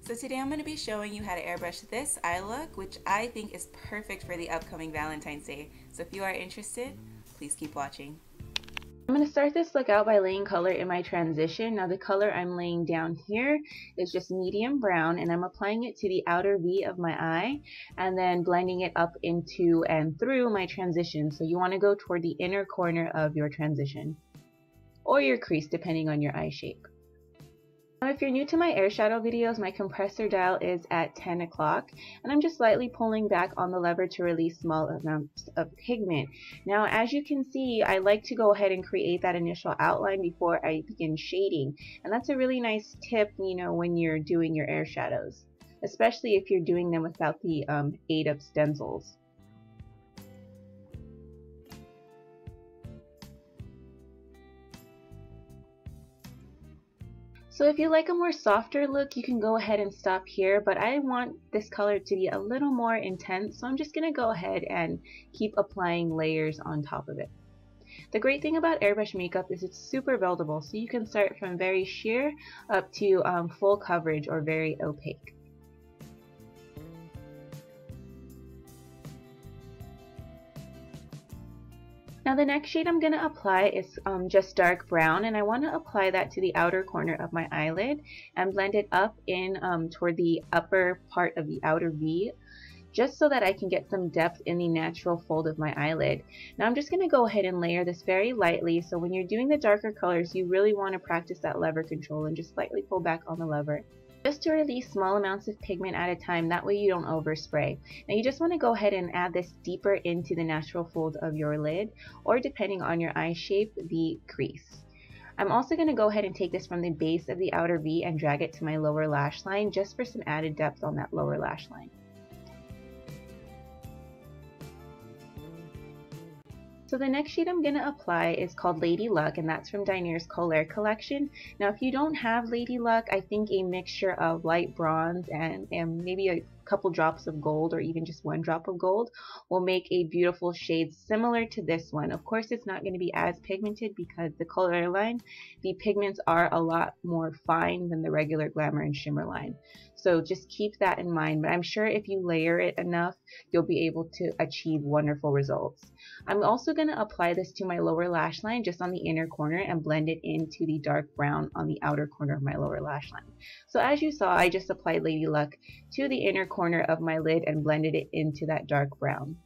So today I'm going to be showing you how to airbrush this eye look, which I think is perfect for the upcoming Valentine's Day. So if you are interested, please keep watching. I'm going to start this look out by laying color in my transition. Now the color I'm laying down here is just medium brown, and I'm applying it to the outer V of my eye and then blending it up into and through my transition. So you want to go toward the inner corner of your transition or your crease depending on your eye shape. Now if you're new to my air shadow videos, my compressor dial is at 10 o'clock, and I'm just slightly pulling back on the lever to release small amounts of pigment. Now as you can see, I like to go ahead and create that initial outline before I begin shading, and that's a really nice tip, when you're doing your air shadows, especially if you're doing them without the aid of stencils. So if you like a more softer look, you can go ahead and stop here, but I want this color to be a little more intense, so I'm just going to go ahead and keep applying layers on top of it. The great thing about airbrush makeup is it's super buildable, so you can start from very sheer up to full coverage or very opaque. Now the next shade I'm going to apply is just dark brown, and I want to apply that to the outer corner of my eyelid and blend it up in toward the upper part of the outer V, just so that I can get some depth in the natural fold of my eyelid. Now I'm just going to go ahead and layer this very lightly, so when you're doing the darker colors you really want to practice that lever control and just slightly pull back on the lever, just to release small amounts of pigment at a time. That way you don't overspray. Now you just want to go ahead and add this deeper into the natural fold of your lid, or depending on your eye shape, the crease. I'm also going to go ahead and take this from the base of the outer V and drag it to my lower lash line, just for some added depth on that lower lash line. So the next shade I'm going to apply is called Lady Luck, and that's from Dinair's Colair collection. Now if you don't have Lady Luck, I think a mixture of light bronze and maybe a couple drops of gold, or even just one drop of gold, will make a beautiful shade similar to this one. Of course it's not going to be as pigmented because the Colair line, the pigments are a lot more fine than the regular Glamour and Shimmer line. So just keep that in mind, but I'm sure if you layer it enough, you'll be able to achieve wonderful results. I'm also going to apply this to my lower lash line, just on the inner corner, and blend it into the dark brown on the outer corner of my lower lash line. So as you saw, I just applied Lady Luck to the inner corner of my lid and blended it into that dark brown.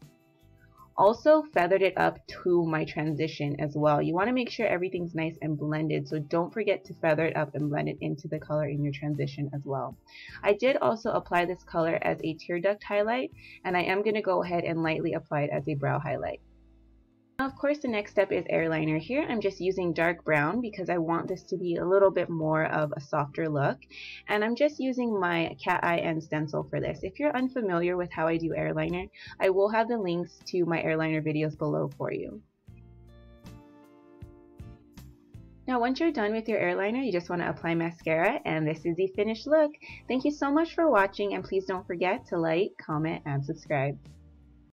Also feathered it up to my transition as well. You want to make sure everything's nice and blended, so don't forget to feather it up and blend it into the color in your transition as well. I did also apply this color as a tear duct highlight, and I am going to go ahead and lightly apply it as a brow highlight. Now, of course, the next step is airliner. Here I'm just using dark brown because I want this to be a little bit more of a softer look, and I'm just using my cat eye and stencil for this. If you're unfamiliar with how I do airliner, I will have the links to my airliner videos below for you. Now once you're done with your airliner, you just want to apply mascara, and this is the finished look. Thank you so much for watching, and please don't forget to like, comment, and subscribe.